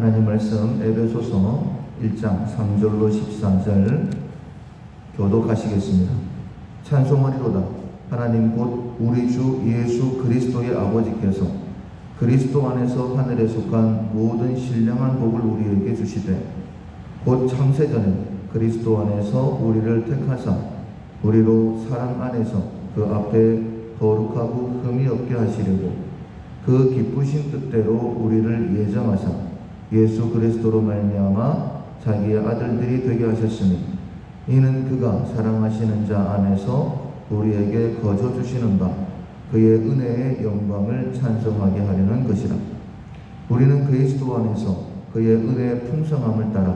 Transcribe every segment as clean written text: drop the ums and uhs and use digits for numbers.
하나님 말씀 에베소서 1장 3절로 14절 교독하시겠습니다. 찬송하리로다. 하나님 곧 우리 주 예수 그리스도의 아버지께서 그리스도 안에서 하늘에 속한 모든 신령한 복을 우리에게 주시되 곧 창세전에 그리스도 안에서 우리를 택하사 우리로 사랑 안에서 그 앞에 거룩하고 흠이 없게 하시려고 그 기쁘신 뜻대로 우리를 예정하사 예수 그리스도로 말미암아 자기의 아들들이 되게 하셨으니 이는 그가 사랑하시는 자 안에서 우리에게 거저 주시는 바 그의 은혜의 영광을 찬송하게 하려는 것이라. 우리는 그리스도 안에서 그의 은혜의 풍성함을 따라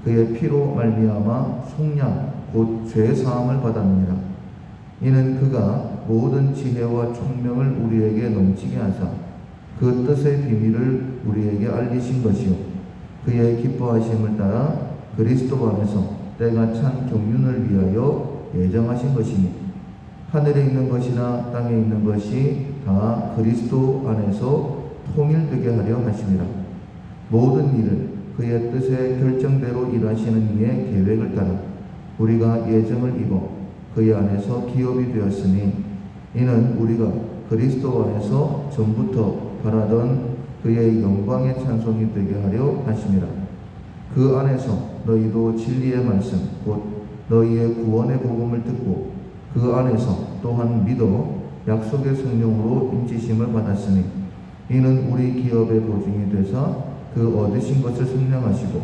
그의 피로 말미암아 속량 곧 죄 사함을 받았느니라. 이는 그가 모든 지혜와 총명을 우리에게 넘치게 하사 그 뜻의 비밀을 우리에게 알리신 것이요 그의 기뻐하심을 따라 그리스도 안에서 때가 찬 경륜을 위하여 예정하신 것이니 하늘에 있는 것이나 땅에 있는 것이 다 그리스도 안에서 통일되게 하려 하심이라. 모든 일을 그의 뜻의 결정대로 일하시는 이의 계획을 따라 우리가 예정을 입어 그의 안에서 기업이 되었으니 이는 우리가 그리스도 안에서 전부터 바라던 그의 영광의 찬송이 되게 하려 하심이라. 그 안에서 너희도 진리의 말씀 곧 너희의 구원의 복음을 듣고 그 안에서 또한 믿어 약속의 성령으로 인치심을 받았으니 이는 우리 기업의 보증이 되사 그 얻으신 것을 성령하시고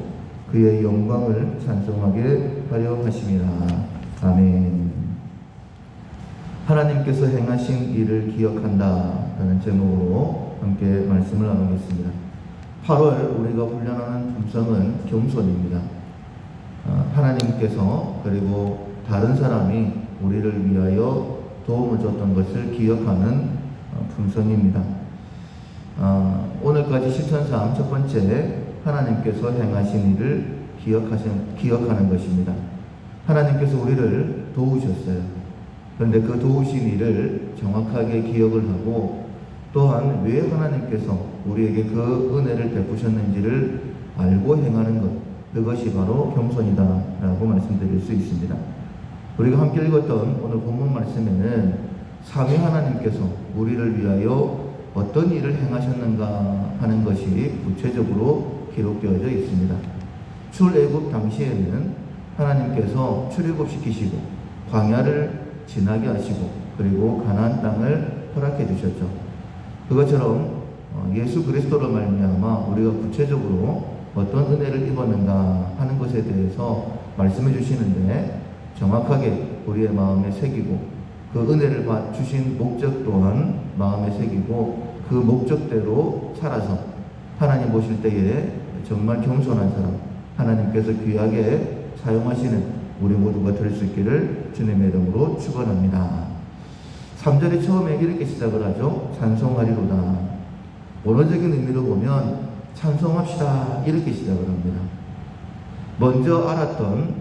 그의 영광을 찬송하게 하려 하심이라. 아멘. 하나님께서 행하신 일을 기억한다 라는 제목으로 함께 말씀을 나누겠습니다. 8월 우리가 훈련하는 품성은 겸손입니다. 하나님께서 그리고 다른 사람이 우리를 위하여 도움을 줬던 것을 기억하는 품성입니다. 오늘까지 실천상 첫 번째, 하나님께서 행하신 일을 기억하는 것입니다. 하나님께서 우리를 도우셨어요. 그런데 그 도우신 일을 정확하게 기억을 하고 또한 왜 하나님께서 우리에게 그 은혜를 베푸셨는지를 알고 행하는 것, 그것이 바로 겸손이다 라고 말씀드릴 수 있습니다. 우리가 함께 읽었던 오늘 본문 말씀에는 삼위 하나님께서 우리를 위하여 어떤 일을 행하셨는가 하는 것이 구체적으로 기록되어져 있습니다. 출애굽 당시에는 하나님께서 출애굽시키시고 광야를 지나게 하시고 그리고 가나안 땅을 허락해 주셨죠. 그것처럼 예수 그리스도로 말미암아 우리가 구체적으로 어떤 은혜를 입었는가 하는 것에 대해서 말씀해 주시는데 정확하게 우리의 마음에 새기고 그 은혜를 주신 목적 또한 마음에 새기고 그 목적대로 살아서 하나님 보실 때에 정말 겸손한 사람, 하나님께서 귀하게 사용하시는 우리 모두가 될 수 있기를 주님의 이름으로 축원합니다. 3절에 처음에 이렇게 시작을 하죠. 찬송하리로다. 원어적인 의미로 보면 찬송합시다 이렇게 시작을 합니다. 먼저 알았던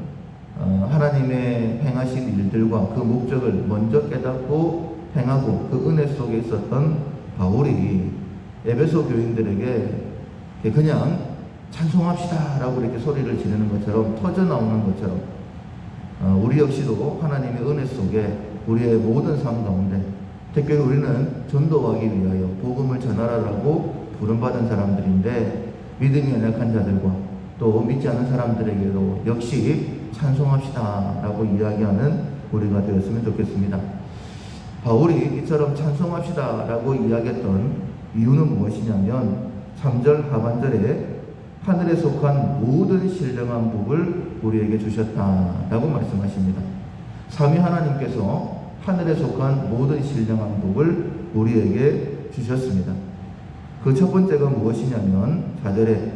하나님의 행하신 일들과 그 목적을 먼저 깨닫고 행하고 그 은혜 속에 있었던 바울이 에베소 교인들에게 그냥 찬송합시다 라고 이렇게 소리를 지르는 것처럼 터져 나오는 것처럼 우리 역시도 하나님의 은혜 속에 우리의 모든 삶 가운데 특히 우리는 전도하기 위하여 복음을 전하라고 부름받은 사람들인데 믿음이 연약한 자들과 또 믿지 않은 사람들에게도 역시 찬송합시다 라고 이야기하는 우리가 되었으면 좋겠습니다. 바울이 이처럼 찬송합시다 라고 이야기했던 이유는 무엇이냐면 3절 하반절에 하늘에 속한 모든 신령한 복을 우리에게 주셨다라고 말씀하십니다. 삼위 하나님께서 하늘에 속한 모든 신령한 복을 우리에게 주셨습니다. 그 첫 번째가 무엇이냐면 4절에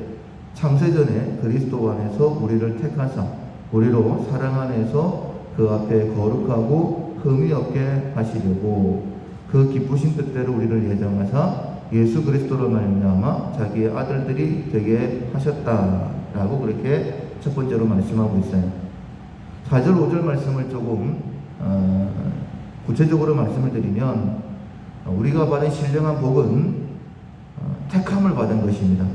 창세전에 그리스도 안에서 우리를 택하사 우리로 사랑 안에서 그 앞에 거룩하고 흠이 없게 하시려고 그 기쁘신 뜻대로 우리를 예정하사 예수 그리스도로 말미암아 자기의 아들들이 되게 하셨다라고 그렇게 첫 번째로 말씀하고 있어요. 4절 5절 말씀을 조금 구체적으로 말씀을 드리면 우리가 받은 신령한 복은 택함을 받은 것입니다.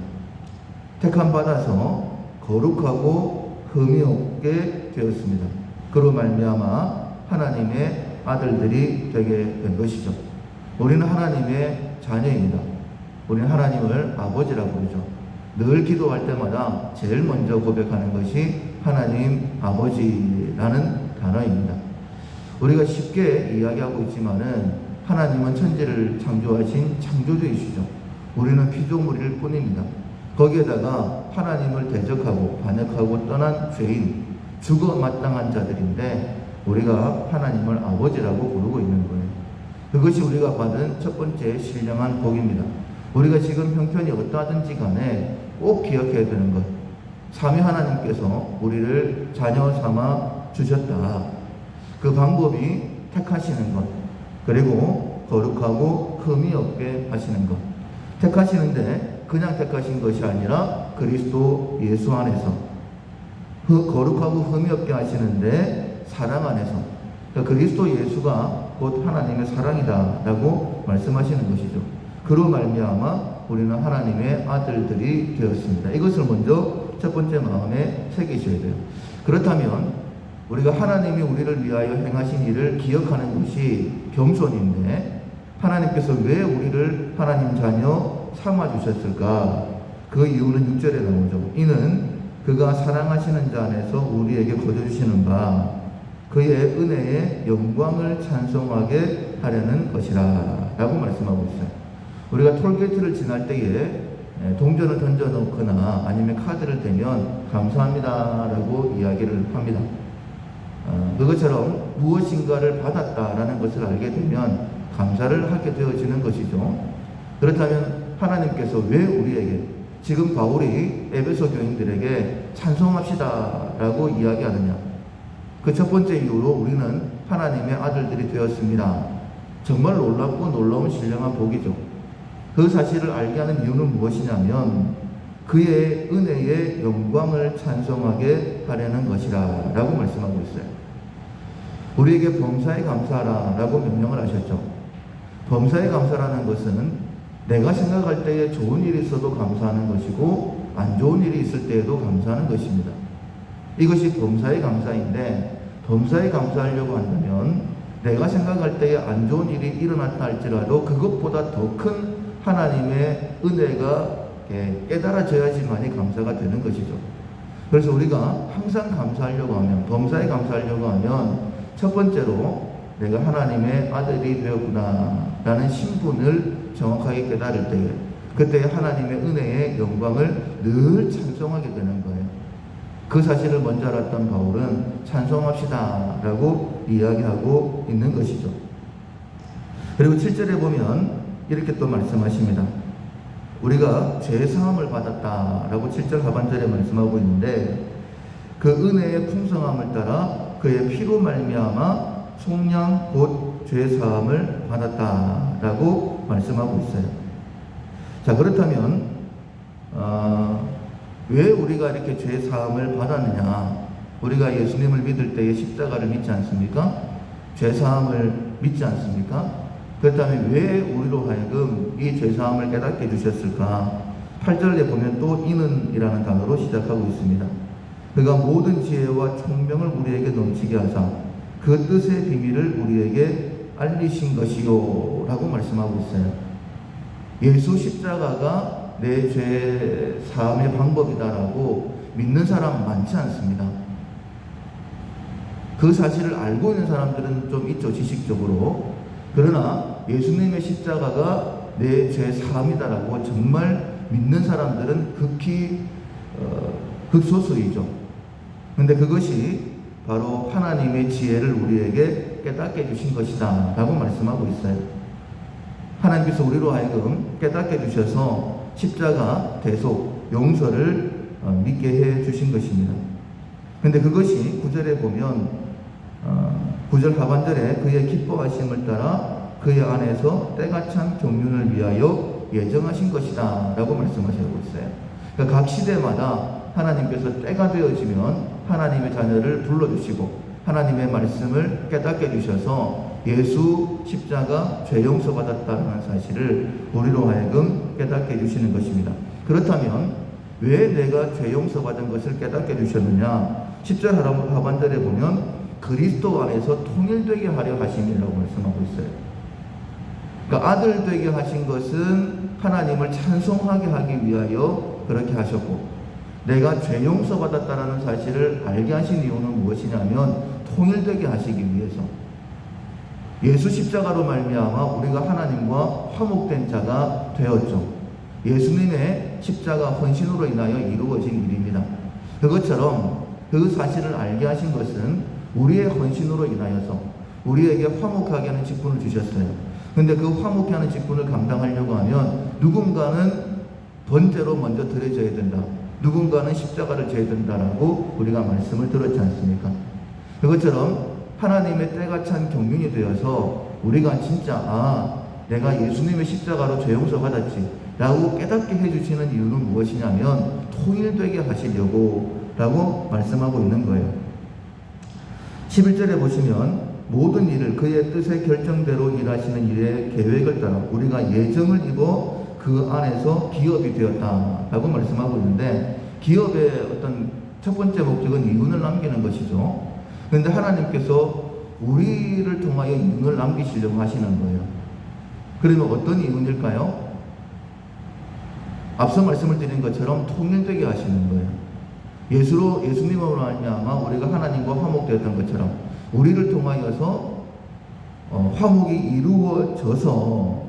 택함 받아서 거룩하고 흠이 없게 되었습니다. 그로 말미암아 하나님의 아들들이 되게 된 것이죠. 우리는 하나님의 자녀입니다. 우리는 하나님을 아버지라고 부르죠. 늘 기도할 때마다 제일 먼저 고백하는 것이 하나님 아버지라는 단어입니다. 우리가 쉽게 이야기하고 있지만은 하나님은 천지를 창조하신 창조주이시죠. 우리는 피조물일 뿐입니다. 거기에다가 하나님을 대적하고 반역하고 떠난 죄인, 죽어 마땅한 자들인데 우리가 하나님을 아버지라고 부르고 있는 거예요. 그것이 우리가 받은 첫 번째 신령한 복입니다. 우리가 지금 형편이 어떠하든지 간에 꼭 기억해야 되는 것. 삼위 하나님께서 우리를 자녀 삼아 주셨다. 그 방법이 택하시는 것, 그리고 거룩하고 흠이 없게 하시는 것. 택하시는데 그냥 택하신 것이 아니라 그리스도 예수 안에서 거룩하고 흠이 없게 하시는데 사랑 안에서, 그러니까 그리스도 예수가 곧 하나님의 사랑이다 라고 말씀하시는 것이죠. 그로 말미암아 우리는 하나님의 아들들이 되었습니다. 이것을 먼저 첫 번째 마음에 새기셔야 돼요. 그렇다면 우리가 하나님이 우리를 위하여 행하신 일을 기억하는 것이 겸손인데 하나님께서 왜 우리를 하나님 자녀 삼아주셨을까? 그 이유는 6절에 나오죠. 이는 그가 사랑하시는 자 안에서 우리에게 거저주시는 바 그의 은혜의 영광을 찬송하게 하려는 것이라 라고 말씀하고 있어요. 우리가 톨게이트를 지날 때에 동전을 던져놓거나 아니면 카드를 대면 감사합니다 라고 이야기를 합니다. 그것처럼 무엇인가를 받았다라는 것을 알게 되면 감사를 하게 되어지는 것이죠. 그렇다면 하나님께서 왜 우리에게, 지금 바울이 에베소 교인들에게 찬송합시다 라고 이야기하느냐? 그 첫 번째 이유로 우리는 하나님의 아들들이 되었습니다. 정말 놀랍고 놀라운 신령한 복이죠. 그 사실을 알게 하는 이유는 무엇이냐면 그의 은혜의 영광을 찬송하게 하려는 것이라 라고 말씀하고 있어요. 우리에게 범사에 감사하라 라고 명령을 하셨죠. 범사에 감사라는 것은 내가 생각할 때에 좋은 일이 있어도 감사하는 것이고 안 좋은 일이 있을 때에도 감사하는 것입니다. 이것이 범사에 감사인데, 범사에 감사하려고 한다면 내가 생각할 때에 안 좋은 일이 일어났다 할지라도 그것보다 더 큰 하나님의 은혜가 깨달아져야지만이 감사가 되는 것이죠. 그래서 우리가 항상 감사하려고 하면, 범사에 감사하려고 하면 첫 번째로 내가 하나님의 아들이 되었구나 라는 신분을 정확하게 깨달을 때에 그때 하나님의 은혜의 영광을 늘 찬송하게 되는 거예요. 그 사실을 먼저 알았던 바울은 찬송합시다 라고 이야기하고 있는 것이죠. 그리고 7절에 보면 이렇게 또 말씀하십니다. 우리가 죄 사함을 받았다 라고 7절 하반절에 말씀하고 있는데 그 은혜의 풍성함을 따라 그의 피로 말미암아 속량 곧 죄 사함을 받았다 라고 말씀하고 있어요. 자, 그렇다면 왜 우리가 이렇게 죄 사함을 받았느냐? 우리가 예수님을 믿을 때에 십자가를 믿지 않습니까? 죄 사함을 믿지 않습니까? 그렇다면 왜 우리로 하여금 이 죄 사함을 깨닫게 해주셨을까? 8절에 보면 또 이는 이라는 단어로 시작하고 있습니다. 그가 모든 지혜와 총명을 우리에게 넘치게 하사 그 뜻의 비밀을 우리에게 알리신 것이요 라고 말씀하고 있어요. 예수 십자가가 내 죄 사함의 방법이다라고 믿는 사람 많지 않습니다. 그 사실을 알고 있는 사람들은 좀 있죠, 지식적으로. 그러나 예수님의 십자가가 내 죄 사함이다라고 정말 믿는 사람들은 극히 극소수이죠. 그런데 그것이 바로 하나님의 지혜를 우리에게 깨닫게 해주신 것이다 라고 말씀하고 있어요. 하나님께서 우리로 하여금 깨닫게 해주셔서 십자가, 대속, 용서를 믿게 해주신 것입니다. 그런데 그것이 9절에 보면 9절 하반절에 그의 기뻐하심을 따라 그의 안에서 때가 찬 경륜을 위하여 예정하신 것이다 라고 말씀하시고 있어요. 그러니까 각 시대마다 하나님께서 때가 되어지면 하나님의 자녀를 불러주시고 하나님의 말씀을 깨닫게 해주셔서 예수 십자가 죄 용서 받았다는 사실을 우리로 하여금 깨닫게 해주시는 것입니다. 그렇다면 왜 내가 죄 용서받은 것을 깨닫게 해주셨느냐? 10절 하반절에 보면 그리스도 안에서 통일되게 하려 하심이라고 말씀하고 있어요. 그러니까 아들 되게 하신 것은 하나님을 찬송하게 하기 위하여 그렇게 하셨고, 내가 죄 용서받았다는 사실을 알게 하신 이유는 무엇이냐면 통일되게 하시기 위해서. 예수 십자가로 말미암아 우리가 하나님과 화목된 자가 되었죠. 예수님의 십자가 헌신으로 인하여 이루어진 일입니다. 그것처럼 그 사실을 알게 하신 것은 우리의 헌신으로 인하여서 우리에게 화목하게 하는 직분을 주셨어요. 근데 그 화목해 하는 직분을 감당하려고 하면 누군가는 번제로 먼저 드려져야 된다. 누군가는 십자가를 져야 된다라고 우리가 말씀을 들었지 않습니까? 그것처럼 하나님의 때가 찬 경륜이 되어서 우리가 진짜 내가 예수님의 십자가로 죄 용서 받았지 라고 깨닫게 해주시는 이유는 무엇이냐면 통일되게 하시려고 라고 말씀하고 있는 거예요. 11절에 보시면 모든 일을 그의 뜻의 결정대로 일하시는 일의 계획을 따라 우리가 예정을 입어 그 안에서 기업이 되었다 라고 말씀하고 있는데, 기업의 어떤 첫 번째 목적은 이윤을 남기는 것이죠. 그런데 하나님께서 우리를 통하여 이윤을 남기시려고 하시는 거예요. 그러면 어떤 이윤일까요? 앞서 말씀을 드린 것처럼 통일되게 하시는 거예요. 예수님으로 말미암아 우리가 하나님과 화목되었던 것처럼 우리를 통하여서 화목이 이루어져서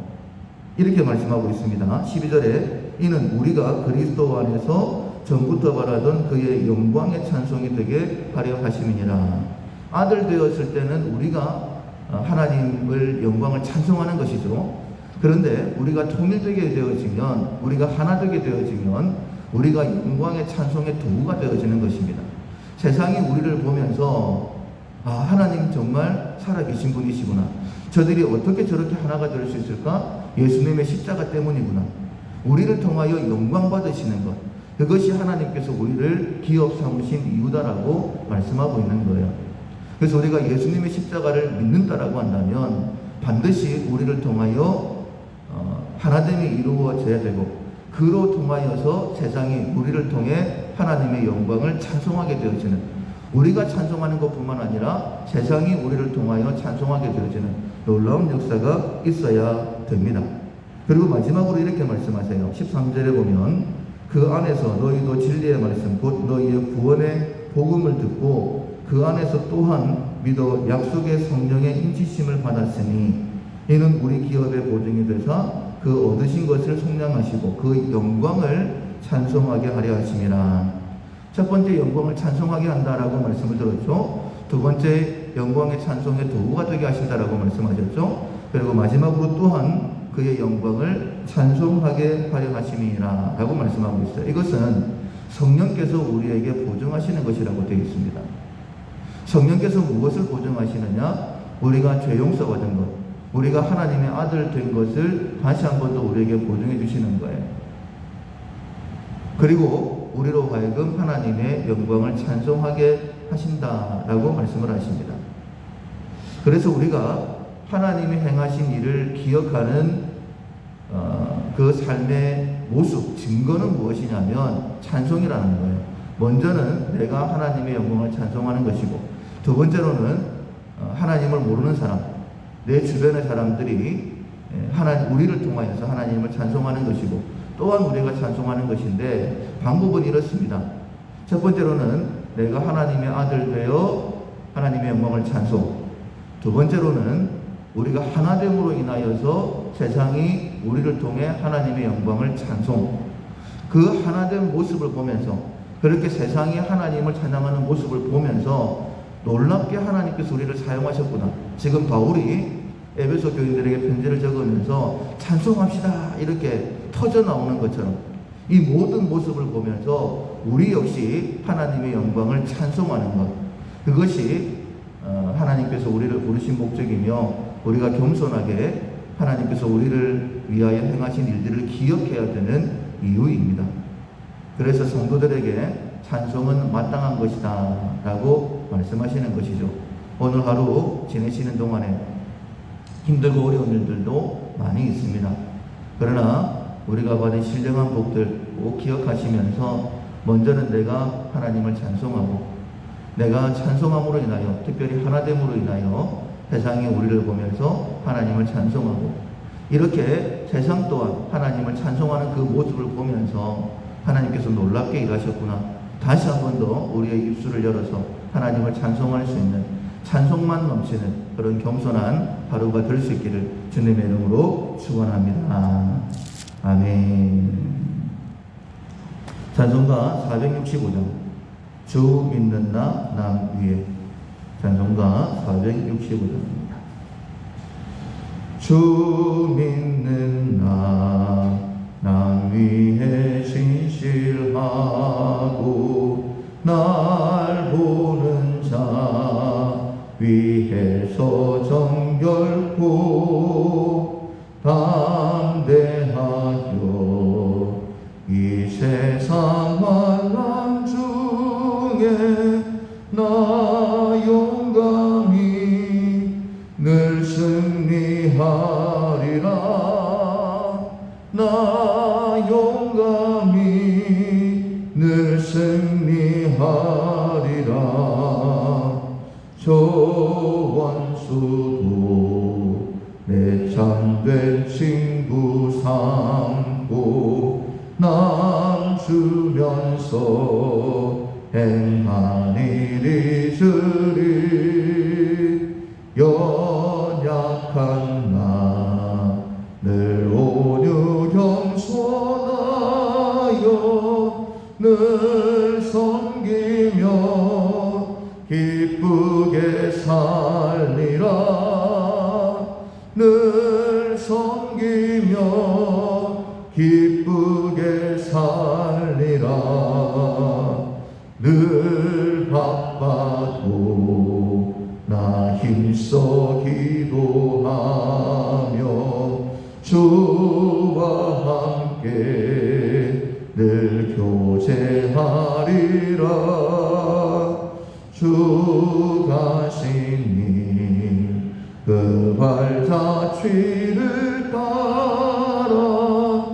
이렇게 말씀하고 있습니다. 12절에 이는 우리가 그리스도 안에서 전부터 바라던 그의 영광의 찬송이 되게 하려 하심이니라. 아들 되었을 때는 우리가 하나님을 영광을 찬송하는 것이죠. 그런데 우리가 통일되게 되어지면, 우리가 하나 되게 되어지면 우리가 영광의 찬송의 도구가 되어지는 것입니다. 세상이 우리를 보면서 하나님 정말 살아계신 분이시구나. 저들이 어떻게 저렇게 하나가 될 수 있을까? 예수님의 십자가 때문이구나. 우리를 통하여 영광 받으시는 것, 그것이 하나님께서 우리를 기업 삼으신 이유다라고 말씀하고 있는 거예요. 그래서 우리가 예수님의 십자가를 믿는다라고 한다면 반드시 우리를 통하여 하나됨이 이루어져야 되고, 그로 통하여서 세상이 우리를 통해 하나님의 영광을 찬송하게 되어지는, 우리가 찬송하는 것뿐만 아니라 세상이 우리를 통하여 찬송하게 되어지는 놀라운 역사가 있어야 됩니다. 그리고 마지막으로 이렇게 말씀하세요. 13절에 보면 그 안에서 너희도 진리의 말씀 곧 너희의 구원의 복음을 듣고 그 안에서 또한 믿어 약속의 성령의 인치심을 받았으니 이는 우리 기업의 보증이 되사 그 얻으신 것을 속량하시고 그 영광을 찬송하게 하려 하심이라. 첫 번째 영광을 찬송하게 한다라고 말씀을 들었죠. 두 번째 영광의 찬송의 도구가 되게 하신다라고 말씀하셨죠. 그리고 마지막으로 또한 그의 영광을 찬송하게 하려 하심이라 라고 말씀하고 있어요. 이것은 성령께서 우리에게 보증하시는 것이라고 되어 있습니다. 성령께서 무엇을 보증하시느냐? 우리가 죄 용서받은 것, 우리가 하나님의 아들 된 것을 다시 한 번 더 우리에게 보증해 주시는 거예요. 그리고 우리로 하여금 하나님의 영광을 찬송하게 하신다라고 말씀을 하십니다. 그래서 우리가 하나님이 행하신 일을 기억하는 그 삶의 모습, 증거는 무엇이냐면 찬송이라는 거예요. 먼저는 내가 하나님의 영광을 찬송하는 것이고, 두 번째로는 하나님을 모르는 사람, 내 주변의 사람들이 우리를 통하여서 하나님을 찬송하는 것이고, 또한 우리가 찬송하는 것인데 방법은 이렇습니다. 첫 번째로는 내가 하나님의 아들 되어 하나님의 영광을 찬송, 두 번째로는 우리가 하나됨으로 인하여서 세상이 우리를 통해 하나님의 영광을 찬송, 그 하나된 모습을 보면서, 그렇게 세상이 하나님을 찬양하는 모습을 보면서 놀랍게 하나님께서 우리를 사용하셨구나. 지금 바울이 에베소 교인들에게 편지를 적으면서 찬송합시다 이렇게 터져 나오는 것처럼 이 모든 모습을 보면서 우리 역시 하나님의 영광을 찬송하는 것, 그것이 하나님께서 우리를 부르신 목적이며, 우리가 겸손하게 하나님께서 우리를 위하여 행하신 일들을 기억해야 되는 이유입니다. 그래서 성도들에게 찬송은 마땅한 것이다 라고 말씀하시는 것이죠. 오늘 하루 지내시는 동안에 힘들고 어려운 일들도 많이 있습니다. 그러나 우리가 받은 신령한 복들, 꼭 기억하시면서 먼저는 내가 하나님을 찬송하고 내가 찬송함으로 인하여 특별히 하나됨으로 인하여 세상이 우리를 보면서 하나님을 찬송하고 이렇게 세상 또한 하나님을 찬송하는 그 모습을 보면서 하나님께서 놀랍게 일하셨구나. 다시 한 번 더 우리의 입술을 열어서 하나님을 찬송할 수 있는 찬송만 넘치는 그런 겸손한 하루가 될 수 있기를 주님의 이름으로 축원합니다. 아멘. 찬송가 465장 주 믿는 나 남 위에. 찬송가 465장입니다. 주 믿는 남 위에 진실하고 날 보는 자 위에서 정결코 담대하여 이 세상 만남 중에 나 용감히 늘 승리하리라. 나 용감히 늘 승리하리라. 저 원수도 내 참된 친구 삼고 남 주면서 행한 일이 주리. 연약한 나 늘 온유 겸손하여 늘 섬기며 기쁘게 살리라. 늘 섬기며 기쁘게 살리라. 늘 바빠도 나 힘써 기도하며 주와 함께 늘 교제하리라. 주 가시니 그 발자취를 따라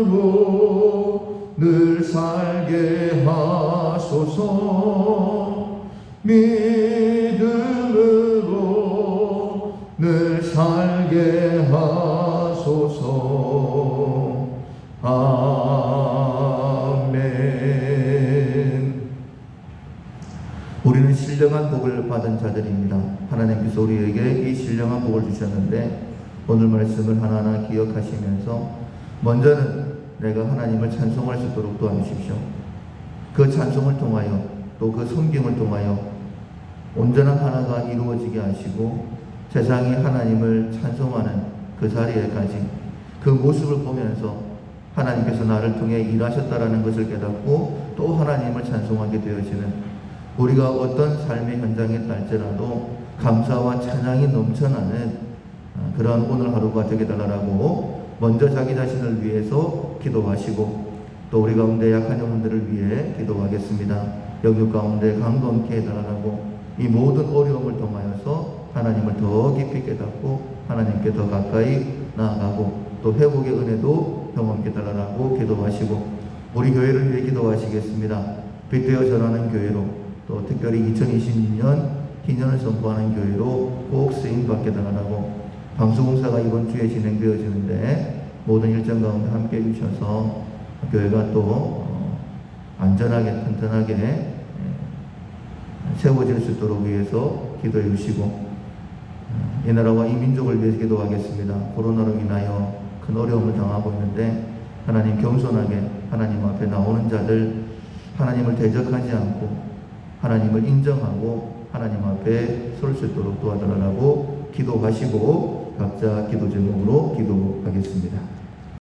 믿음으로 늘 살게 하소서. 믿음으로 늘 살게 하소서. 아멘. 우리는 신령한 복을 받은 자들입니다. 하나님께서 우리에게 이 신령한 복을 주셨는데 오늘 말씀을 하나하나 기억하시면서 먼저는 내가 하나님을 찬송할 수 있도록 도와주십시오. 그 찬송을 통하여 또 그 섬김을 통하여 온전한 하나가 이루어지게 하시고 세상이 하나님을 찬송하는 그 자리에까지 그 모습을 보면서 하나님께서 나를 통해 일하셨다라는 것을 깨닫고 또 하나님을 찬송하게 되어지는 우리가 어떤 삶의 현장에 딸지라도 감사와 찬양이 넘쳐나는 그런 오늘 하루가 되게 달라고 먼저 자기 자신을 위해서 기도하시고 또 우리 가운데 약한 영혼들을 위해 기도하겠습니다. 영육 가운데 강도 없게 해달라고 이 모든 어려움을 통하여서 하나님을 더 깊이 깨닫고 하나님께 더 가까이 나아가고 또 회복의 은혜도 경험하게 달라고 기도하시고 우리 교회를 위해 기도하시겠습니다. 빛되어 전하는 교회로 또 특별히 2022년 희년을 선포하는 교회로 꼭 쓰임받게 달라고 방수공사가 이번 주에 진행되어지는데 모든 일정 가운데 함께 해주셔서 교회가 또 안전하게 튼튼하게 세워질 수 있도록 위해서 기도해 주시고 이 나라와 이 민족을 위해서 기도하겠습니다. 코로나로 인하여 큰 어려움을 당하고 있는데 하나님 겸손하게 하나님 앞에 나오는 자들 하나님을 대적하지 않고 하나님을 인정하고 하나님 앞에 설 수 있도록 도와달라고 기도하시고 각자 기도 제목으로 기도하겠습니다.